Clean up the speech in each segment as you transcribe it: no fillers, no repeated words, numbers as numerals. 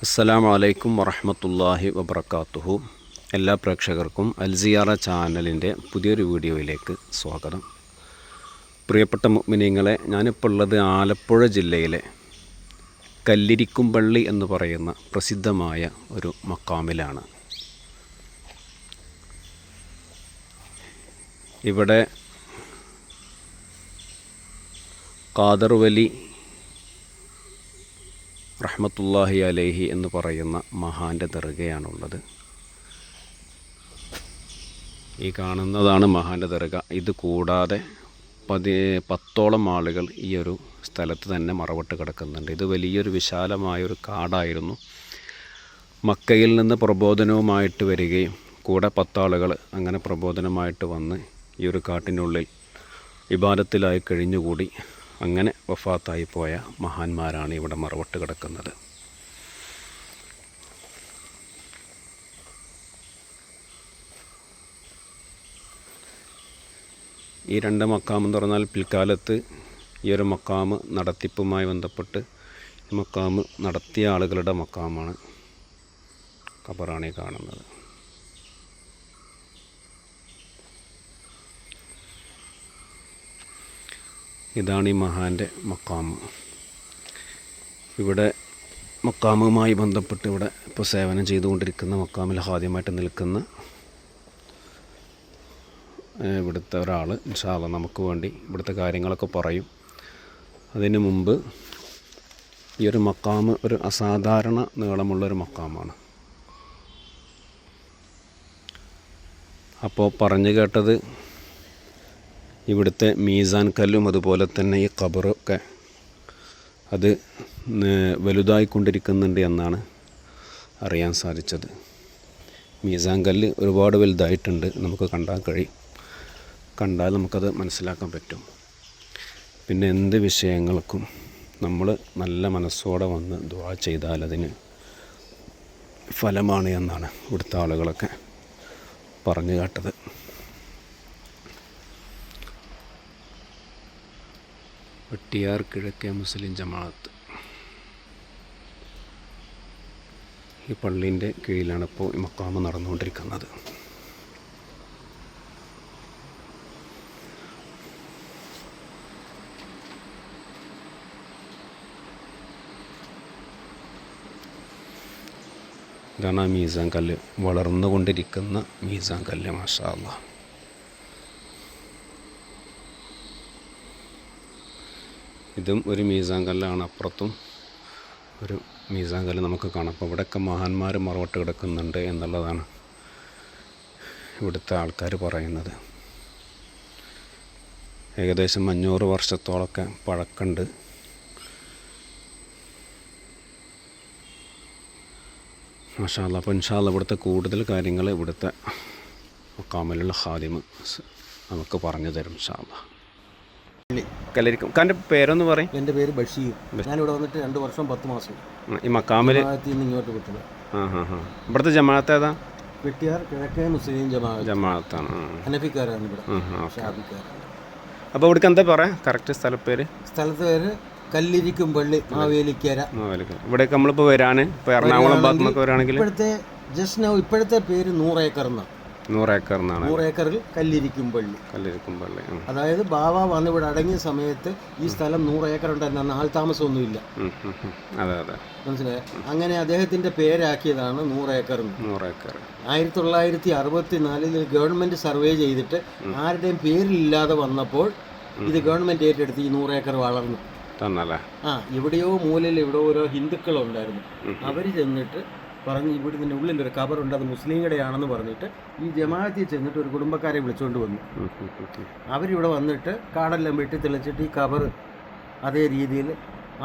അസ്സലാമു അലൈക്കും വറഹ്മത്തുള്ളാഹി വബറകാതുഹു. എല്ലാ പ്രേക്ഷകർക്കും അൽസിയാറ ചാനലിൻ്റെ പുതിയൊരു വീഡിയോയിലേക്ക് സ്വാഗതം. പ്രിയപ്പെട്ട മുഅ്മിനീങ്ങളെ, ഞാനിപ്പോൾ ഉള്ളത് ആലപ്പുഴ ജില്ലയിലെ കല്ലിരിക്കുംപള്ളി എന്ന് പറയുന്ന പ്രസിദ്ധമായ ഒരു മക്കാമിലാണ്. ഇവിടെ ഖാദർ വലി റഹ്മത്തുള്ളാഹി അലൈഹി എന്ന് പറയുന്ന മഹാൻ്റെ ദർഗയാണുള്ളത്. ഈ കാണുന്നതാണ് മഹാൻ്റെ ദർഗ. ഇത് കൂടാതെ 10ഓളം ആളുകൾ ഈ ഒരു സ്ഥലത്ത് തന്നെ മറവിട്ട് കിടക്കുന്നുണ്ട്. ഇത് വലിയൊരു വിശാലമായൊരു കാടായിരുന്നു. മക്കയിൽ നിന്ന് പ്രബോധനവുമായിട്ട് വരികയും കൂടെ 10 ആളുകൾ അങ്ങനെ പ്രബോധനമായിട്ട് വന്ന് ഈ ഒരു കാട്ടിനുള്ളിൽ ഇബാദത്തിലായി കഴിഞ്ഞുകൂടി അങ്ങനെ വഫാത്തായി പോയ മഹാന്മാരാണ് ഇവിടെ മറവിട്ട് കിടക്കുന്നത്. ഈ 2 മക്കാമെന്ന് പറഞ്ഞാൽ പിൽക്കാലത്ത് ഈ ഒരു മക്കാമ് നടത്തിപ്പുമായി ബന്ധപ്പെട്ട് ഈ മക്കാമ് നടത്തിയ ആളുകളുടെ മക്കാമാണ്. ഖബറാണ് ഈ കാണുന്നത്. ഇതാണ് ഈ മഹാൻ്റെ മക്കാമ്. ഇവിടെ മക്കാമുമായി ബന്ധപ്പെട്ട് ഇവിടെ ഇപ്പോൾ സേവനം ചെയ്തുകൊണ്ടിരിക്കുന്ന മക്കാമിൽ ആദ്യമായിട്ട് നിൽക്കുന്ന ഇവിടുത്തെ ഒരാൾ ഇൻഷാ അല്ലാഹ് നമുക്ക് വേണ്ടി ഇവിടുത്തെ കാര്യങ്ങളൊക്കെ പറയും. അതിനു മുമ്പ് ഈ ഒരു മക്കാമ് ഒരു അസാധാരണ നീളമുള്ളൊരു മക്കാമാണ്. അപ്പോൾ പറഞ്ഞു കേട്ടത് ഇവിടുത്തെ മീസാൻ കല്ലും അതുപോലെ തന്നെ ഈ ഖബറൊക്കെ അത് വലുതായിക്കൊണ്ടിരിക്കുന്നുണ്ട് എന്നാണ് അറിയാൻ സാധിച്ചത്. മീസാൻ കല്ല് ഒരുപാട് വലുതായിട്ടുണ്ട്, നമുക്ക് കണ്ടാൽ നമുക്കത് മനസ്സിലാക്കാൻ പറ്റും. പിന്നെ എന്ത് വിഷയങ്ങൾക്കും നമ്മൾ നല്ല മനസ്സോടെ വന്ന് ദുആ ചെയ്താൽ അതിന് ഫലമാണ് എന്നാണ് ഇവിടുത്തെ ആളുകളൊക്കെ പറഞ്ഞു കേട്ടത്. വെട്ടിയാർ കിഴക്കേ മുസ്ലിം ജമാഅത്ത് ഈ പള്ളീൻ്റെ കീഴിലാണ് ഇപ്പോൾ ഈ മക്കാമ് നടന്നുകൊണ്ടിരിക്കുന്നത്. ഇതാണ് ആ മീസാൻ കല്ല്, വളർന്നുകൊണ്ടിരിക്കുന്ന മീസാൻ കല്ല്. മാഷാ അല്ലാഹ്. ഇതും ഒരു മീസാൻ കല്ലാണ്. അപ്പുറത്തും ഒരു മീസാൻ കല്ല് നമുക്ക് കാണാം. അപ്പോൾ ഇവിടെയൊക്കെ മഹാന്മാർ മറവിട്ട് കിടക്കുന്നുണ്ട് എന്നുള്ളതാണ് ഇവിടുത്തെ ആൾക്കാർ പറയുന്നത്. ഏകദേശം 500 വർഷത്തോളമൊക്കെ പഴക്കമുണ്ട്. മാഷാ അല്ലാഹ്. അപ്പോൾ ഇൻഷാ അല്ലാഹ് ഇവിടുത്തെ കൂടുതൽ കാര്യങ്ങൾ ഇവിടുത്തെ മക്കാമിലുള്ള ഖാദിമ് നമുക്ക് പറഞ്ഞു തരും ഇൻഷാ അല്ലാഹ്. കല്ലിരിക്കും. എൻ്റെ പേരൊന്ന് പറയും. എൻ്റെ പേര് ബഷീർ. ഞാനിവിടെ വന്നിട്ട് 2 വർഷം 10 മാസം. ഈ മക്കാമിൽ ഇങ്ങോട്ട് വിട്ടത്. ഇവിടുത്തെ ജമാഅത്ത് ഏതാ? വെട്ടിയാർ കിഴക്കേ മുസ്ലിം ജമാഅത്താണ്. ഹനഫിക്കാരാണ് ഇവിടെ. അപ്പോൾ ഇവിടേക്ക് എന്താ പറയാ കറക്റ്റ് സ്ഥലത്ത് പേര്? കല്ലിരിക്കുംപള്ളി, മാവേലിക്കര. ഇവിടേക്ക് നമ്മളിപ്പോൾ വരാൻ ഇപ്പോൾ എറണാകുളം ഭാഗത്തു നിന്നൊക്കെ വരികയാണെങ്കിൽ ഇപ്പോഴത്തെ പേര് 100 ഏക്കർ എന്നാണ്. 100 ഏക്കർ എന്നാണ്. 100 ഏക്കറിൽ കല്ലിരിക്കുംപള്ളി. അതായത് ബാവ വന്ന് ഇവിടെ അടങ്ങിയ സമയത്ത് ഈ സ്ഥലം 100 ഏക്കർ ഉണ്ടായിരുന്നു. ആൾ താമസമൊന്നുമില്ല. മനസ്സിലായ? അങ്ങനെ അദ്ദേഹത്തിന്റെ പേരാക്കിയതാണ് 100 ഏക്കർ. 1964 ഗവൺമെന്റ് സർവേ ചെയ്തിട്ട് ആരുടെയും പേരില്ലാതെ വന്നപ്പോൾ ഇത് ഗവൺമെന്റ് ഏറ്റെടുത്ത് ഈ 100 ഏക്കർ വളർന്നു. എവിടെയോ മൂലയിൽ എവിടെയോ ഓരോ ഹിന്ദുക്കളുണ്ടായിരുന്നു. അവർ ചെന്നിട്ട് പറഞ്ഞ് ഇവിടെ ഇതിൻ്റെ ഉള്ളിലൊരു ഖബറുണ്ട്, അത് മുസ്ലിങ്ങളുടെയാണെന്ന് പറഞ്ഞിട്ട് ഈ ജമാഅത്തിൽ ചെന്നിട്ട് ഒരു കുടുംബക്കാരെ വിളിച്ചുകൊണ്ട് വന്നു. അവരിവിടെ വന്നിട്ട് കാടെല്ലാം വെട്ടി തെളിച്ചിട്ട് ഈ ഖബർ അതേ രീതിയിൽ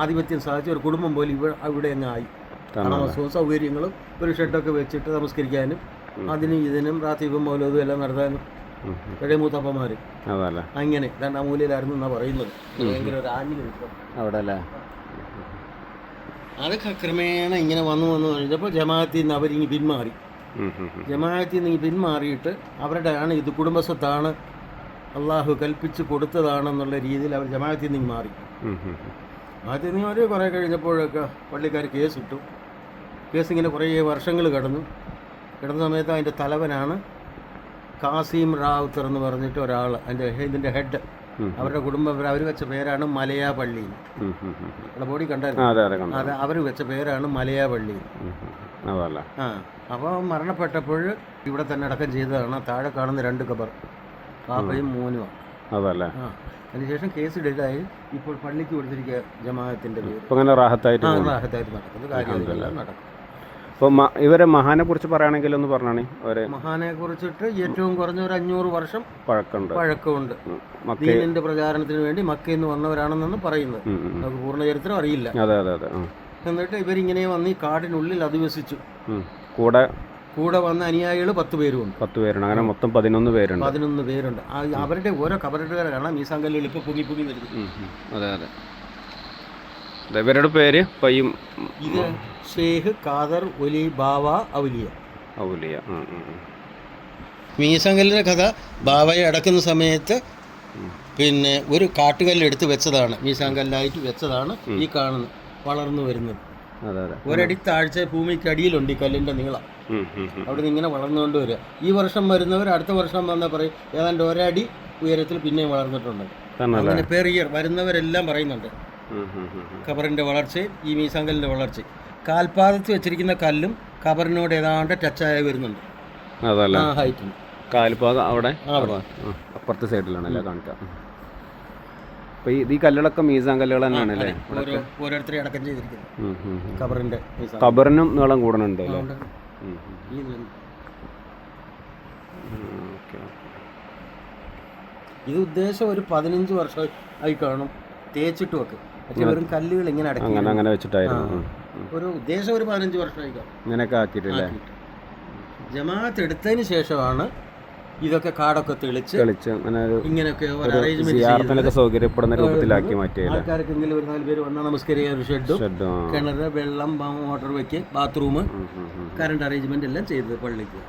ആധിപത്യം സാധിച്ച ഒരു കുടുംബം പോലെ ഇവിടെ അങ്ങ് ആയി. താമസവും സൗകര്യങ്ങളും ഒരു ഷെഡൊക്കെ വെച്ചിട്ട് നമസ്കരിക്കാനും അതിനും ഇതിനും റാത്തീബും മൗലൂദും എല്ലാം നടത്താനും ഇവിടെ മൂത്തപ്പന്മാർ അങ്ങനെ 2 മൂലയിലായിരുന്നു എന്നാണ് പറയുന്നത്. ഭയങ്കര ഒരു ആഞ്ഞു അവിടെ അല്ലേ. അതൊക്കെ ക്രമേണ ഇങ്ങനെ വന്നു കഴിഞ്ഞപ്പോൾ ജമാഅത്തിൽ നിന്ന് അവരിങ്ങ് പിന്മാറി. ജമാഅത്തിൽ നിന്ന് പിന്മാറിയിട്ട് അവരുടെയാണ് ഇത് കുടുംബസ്വത്താണ്, അള്ളാഹു കൽപ്പിച്ച് കൊടുത്തതാണെന്നുള്ള രീതിയിൽ അവർ ജമാഅത്തിൽ നിന്ന് മാറി. ആദ്യം അവർ കുറേ കഴിഞ്ഞപ്പോഴൊക്കെ പള്ളിക്കാർ കേസിട്ടു. കേസ് ഇങ്ങനെ കുറേ വർഷങ്ങൾ കിടന്ന സമയത്ത് അതിൻ്റെ തലവനാണ് കാസിം റാവുത്തർ എന്ന് പറഞ്ഞിട്ട് ഒരാൾ, ഇതിൻ്റെ ഹെഡ്. അവരുടെ കുടുംബം അവർ വെച്ച പേരാണ് മലയാപള്ളി. ബോഡി കണ്ടായിരുന്നു, അത് അവർ വെച്ച പേരാണ് മലയാപള്ളി. ആ, അപ്പോൾ മരണപ്പെട്ടപ്പോൾ ഇവിടെ തന്നെ അടക്കം ചെയ്തതാണ്. താഴെ കാണുന്ന 2 ഖബർ, പാപ്പയും മോനുമാണ്. ആ, അതിനുശേഷം കേസ് ഡെഡായി ഇപ്പോൾ പള്ളിക്ക് കൊടുത്തിരിക്കുക ജമാഅത്തിൻ്റെ പേര്. റാഹത്തായിട്ട് നടക്കുന്നത്, കാര്യങ്ങളെല്ലാം നടക്കും. അപ്പോൾ ഇവരെ മഹാനെ കുറിച്ച് പറയുകയാണെങ്കിൽ ഒന്ന് പറഞ്ഞാണ്. മഹാനെ കുറിച്ചിട്ട് ഏറ്റവും കുറഞ്ഞ ഒരു 500 വർഷം പഴക്കമുണ്ട്. ദീനിന്റെ പ്രചാരണത്തിന് വേണ്ടി മക്കയിൽ നിന്ന് വന്നവരാണെന്നാണ് പറയുന്നത്. നമുക്ക് പൂർണ്ണ ചരിത്രം അറിയില്ല. എന്നിട്ട് ഇവരിങ്ങനെ വന്ന് ഈ കാടിനുള്ളിൽ അധിവസിച്ചു. കൂടെ വന്ന അനുയായികൾ 10 പേരുണ്ട്. 10 പേരുണ്ട്. അങ്ങനെ മൊത്തം 11 പേരുണ്ട്. 11 പേരുണ്ട്. അവരുടെ ഓരോ കബറുടെ കാണാം മീസാങ്കല്ലിൽ ഇപ്പോൾ പൊങ്ങി വരുന്നു. ഇവരുടെ പേര് ഇത് ഷെയ്ഖ് ഖാദർ ഒലി ബാവ ഔലിയ. മീസാങ്കല്ലിൻ്റെ കഥ, ബാവയെ അടക്കുന്ന സമയത്ത് പിന്നെ ഒരു കാട്ടുകല്ല് എടുത്ത് വെച്ചതാണ്, മീസാങ്കല്ലായിട്ട് വെച്ചതാണ് ഈ കാണുന്നത്, വളർന്നു വരുന്നത്. ഒരടി താഴ്ച ഭൂമിക്കടിയിലുണ്ട് ഈ കല്ലിൻ്റെ നീളം. അവിടെ നിന്ന് ഇങ്ങനെ വളർന്നുകൊണ്ട് വരിക. ഈ വർഷം വരുന്നവർ അടുത്ത വർഷം വന്നാൽ പറയും ഏതാണ്ട് ഒരടി ഉയരത്തിൽ പിന്നെയും വളർന്നിട്ടുണ്ട്. അങ്ങനെ പെർ ഇയർ വരുന്നവരെല്ലാം പറയുന്നുണ്ട് ഖബറിൻ്റെ വളർച്ചയും ഈ മീസാങ്കലിൻ്റെ വളർച്ചയും. കാൽപാദത്തിൽ വെച്ചിരിക്കുന്ന കല്ലും ഖബറിനോട് ഏതാണ്ട് ടച്ചായി വരുന്നുണ്ട്. ഹൈറ്റിന് കാൽപാദം അവിടെ അപ്പുറത്തെ സൈഡിലാണല്ലേ കാണിക്കുക. അപ്പോൾ ഈ കല്ലുകളൊക്കെ മീസാൻ കല്ലുകൾ തന്നെയാണ് അല്ലേ? ഓരോരുത്തരെ അടക്കം ചെയ്തിരിക്കുന്നത് ഖബറിൻ്റെ. ഖബറിനും നീളം കൂടണുണ്ട്. ഇത് ഉദ്ദേശം ഒരു 15 വർഷം ആയി കാണും തേച്ചിട്ട് വെക്കും. പക്ഷെ വെറും കല്ലുകൾ ഇങ്ങനെ അങ്ങനെ വെച്ചിട്ടായിരുന്നു. ഒരു ഉദ്ദേശം ഒരു 15 വർഷമായി കാണും. ഇങ്ങനെയൊക്കെ ആക്കിയിട്ടില്ലേ? ജമാഅത്ത് എടുത്തതിന് ശേഷമാണ് ഇതൊക്കെ കാടൊക്കെ തെളിച്ച് ഇങ്ങനെയൊക്കെ സൗകര്യപ്പെടുന്ന രൂപത്തിലാക്കി മാറ്റി. ആൾക്കാർക്കെങ്കിലും ഒരു 4 പേര് വന്നാൽ നമസ്കരിക്കാൻ ഒരു ഷെഡും കിണറ്, വെള്ളം, മോട്ടോർ വെക്ക്, ബാത്റൂം, കറണ്ട് അറേഞ്ച്മെന്റ് എല്ലാം ചെയ്തത് പള്ളിക്ക്.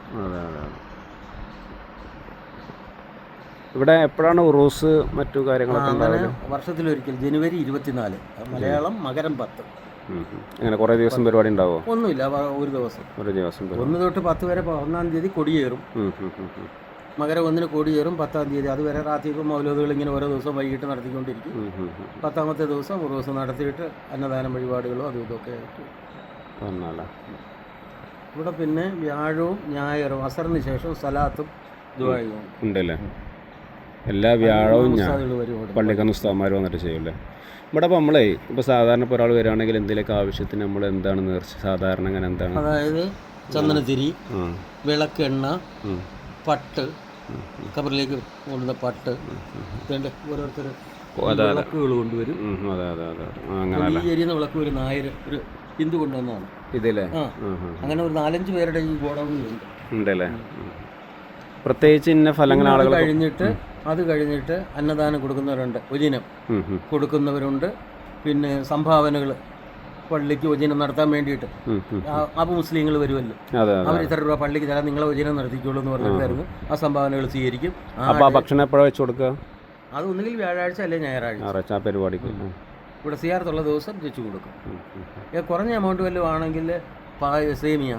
ഇവിടെ എപ്പോഴാണ് ഉറൂസ് മറ്റു കാര്യങ്ങളൊക്കെ? വർഷത്തിലൊരിക്കൽ ജനുവരി 24, മലയാളം മകരം 10. അങ്ങനെ കുറേ ദിവസം പരിപാടി ഉണ്ടാവോ? ഒന്നുമില്ല, ഒരു ദിവസം 1 തൊട്ട് 10 വരെ. 1-ാം തീയതി കൊടിയേറും. മകരം 1-ന് കൊടിയേറും. 10-ാം തീയതി അതുവരെ റാത്തീബും മൗലൂദുകൾ ഇങ്ങനെ ഓരോ ദിവസം വൈകിട്ട് നടത്തിക്കൊണ്ടിരിക്കും. 10-ാമത്തെ ദിവസം ഉറൂസ് നടത്തിയിട്ട് അന്നദാനം വഴിപാടുകളോ അതും ഇതൊക്കെ ആയിട്ട്. ഇവിടെ പിന്നെ വ്യാഴവും ഞായറും അസറിന് ശേഷം സലാത്തും ദുആയും ഉണ്ടല്ലേ? എല്ലാ വ്യാഴവും പള്ളിക്കന്ന് ഉസ്താദ്മാർ വന്നിട്ട് ചെയ്യൂല്ലേ? ഇവിടെ അപ്പോൾ നമ്മളെ ഇപ്പോൾ സാധാരണ ഇപ്പോൾ ഒരാൾ വരികയാണെങ്കിൽ എന്തെങ്കിലുമൊക്കെ ആവശ്യത്തിന് നമ്മൾ എന്താണ് നേർച്ച സാധാരണ അങ്ങനെ എന്താണ്? അതായത് ചന്ദനത്തിരി, വിളക്കെണ്ണ, പട്ട്, ഖബറിലേക്ക് കൊണ്ടുവന്ന പട്ട്, ഓരോരുത്തർ വിളക്കുകൾ കൊണ്ടുവരും. ഈ എരിയുന്ന വിളക്ക് ഒരു 1000 ഒരു ഹിന്ദു കൊണ്ടുവന്നതാണ് ഇതിലെ. അങ്ങനെ ഒരു 4-5 പേരുടെ ഈ ഗോഡൗണിലുണ്ട്. ഉണ്ടല്ലേ? പ്രത്യേകിച്ച് ഇന്ന ഫലങ്ങൾ ആളുകൾ അത് കഴിഞ്ഞിട്ട് അന്നദാനം കൊടുക്കുന്നവരുണ്ട്, ഒജിനം കൊടുക്കുന്നവരുണ്ട്. പിന്നെ സംഭാവനകൾ പള്ളിക്ക് ഒജിനം നടത്താൻ വേണ്ടിയിട്ട് അപ്പൊ മുസ്ലിങ്ങൾ വരുമല്ലോ, അവർ ഇത്ര രൂപ പള്ളിക്ക് തരാൻ നിങ്ങളെ ഒജിനം നടത്തിക്കോളൂ എന്ന് പറഞ്ഞിട്ടായിരുന്നു. ആ സംഭാവനകൾ സ്വീകരിക്കും. ഭക്ഷണം എപ്പോഴാണ് വെച്ച് കൊടുക്കുക? അത് ഒന്നുകിൽ വ്യാഴാഴ്ച അല്ലെങ്കിൽ ഞായറാഴ്ച പരിപാടിക്ക് ഇവിടെ സിയാറത്തുള്ള ദിവസം വെച്ച് കൊടുക്കും. കുറഞ്ഞ എമൗണ്ട് വല്ലതും ആണെങ്കിൽ സേമിയ,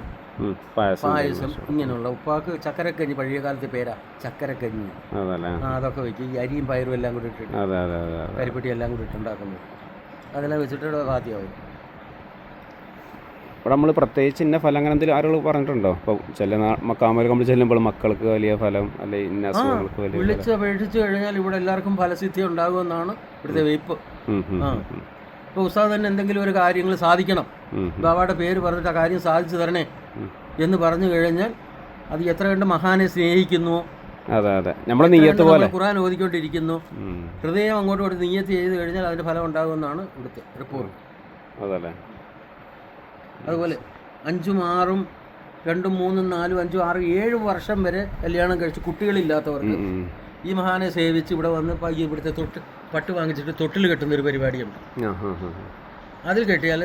പായസം, ഇങ്ങനെയുള്ള ഉപ്പാക്ക് ചക്കരക്കഞ്ഞി, പഴയ കാലത്തെ പേരാ ചക്കരക്കഞ്ഞി, അതൊക്കെ വെക്കും. ഈ അരിയും പയറും എല്ലാം കൂടി ഇട്ടിട്ട്, കരിപ്പെട്ടി എല്ലാം കൂടി ഇട്ടുണ്ടാക്കുന്നത്, അതെല്ലാം വെച്ചിട്ട് ബാധ്യമാവും. ഇവിടെ നമ്മൾ പ്രത്യേകിച്ച് ഇന്ന ഫലം അങ്ങനെ എന്തെങ്കിലും ആളുകൾ പറഞ്ഞിട്ടുണ്ടോ? ഇപ്പോൾ ചില മക്കാമൽ നമ്മൾ ചെല്ലുമ്പോൾ മക്കൾക്ക് വലിയ ഫലം അല്ലെങ്കിൽ ഇന്ന അസുഖങ്ങൾക്ക് വലിയ വിളിച്ചപേക്ഷിച്ച് കഴിഞ്ഞാൽ ഇവിടെ എല്ലാവർക്കും ഫലസിദ്ധി ഉണ്ടാകുമെന്നാണ് ഇവിടുത്തെ വെയ്പ്പ്. ഇപ്പോൾ ഉസ്താദ് തന്നെ എന്തെങ്കിലും ഒരു കാര്യങ്ങൾ സാധിക്കണം, ബാബയുടെ പേര് പറഞ്ഞിട്ട് ആ കാര്യം സാധിച്ചു തരണേ എന്ന് പറഞ്ഞു കഴിഞ്ഞാൽ അത് എത്ര കണ്ട് മഹാനെ സ്നേഹിക്കുന്നു, നമ്മൾ നിയ്യത്ത് പോലെ ഖുർആൻ ഓതിക്കൊണ്ടിരിക്കുന്നു, ഹൃദയം അങ്ങോട്ടും ഇങ്ങോട്ട് നിയ്യത്ത് ചെയ്ത് കഴിഞ്ഞാൽ അതിൻ്റെ ഫലം ഉണ്ടാകുമെന്നാണ് ഇവിടുത്തെ റിപ്പോർട്ട്. അതുപോലെ 5, 6, 2, 3, 4, 5, 6, 7 വർഷം വരെ കല്യാണം കഴിച്ച് കുട്ടികളില്ലാത്തവർക്ക് ഈ മഹാനെ സേവിച്ച് ഇവിടെ വന്ന് ഇവിടുത്തെ പട്ട് വാങ്ങിച്ചിട്ട് തൊട്ടിൽ കെട്ടുന്നൊരു പരിപാടിയുണ്ട്. അതിൽ കെട്ടിയാൽ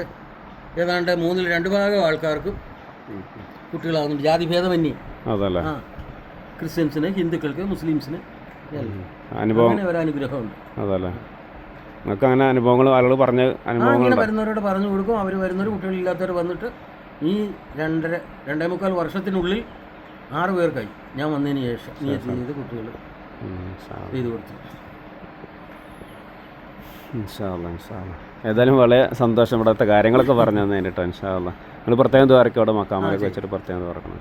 ഏതാണ്ട് 3-2 ഭാഗം ആൾക്കാർക്കും കുട്ടികളാകുന്നുണ്ട്. ജാതിഭേദമന്യേ, ക്രിസ്ത്യൻസിന്, ഹിന്ദുക്കൾക്ക്, മുസ്ലിംസിന് അങ്ങനെ ഒരു അനുഗ്രഹമുണ്ട്. അങ്ങനെ അനുഭവങ്ങൾ ആളുകൾ പറഞ്ഞ അങ്ങനെ വരുന്നവരോട് പറഞ്ഞു കൊടുക്കും. അവർ വരുന്നവർ കുട്ടികളില്ലാത്തവർ വന്നിട്ട് ഈ 2.5 വർഷത്തിനുള്ളിൽ 6 പേർക്കായി ഞാൻ വന്നതിന് ശേഷം നിയത്ത് ചെയ്ത് കുട്ടികൾ ചെയ്ത് കൊടുത്തു. ഏതായാലും വളരെ സന്തോഷം ഇവിടുത്തെ കാര്യങ്ങളൊക്കെ പറഞ്ഞു തന്നതിന് കേട്ടോ. ഇൻഷാ അല്ലാഹ് നിങ്ങൾ പ്രത്യേകം ദ്വാരക്ക് അവിടെ മക്കാമൊക്കെ വെച്ചിട്ട് പ്രത്യേകം തുറക്കണം.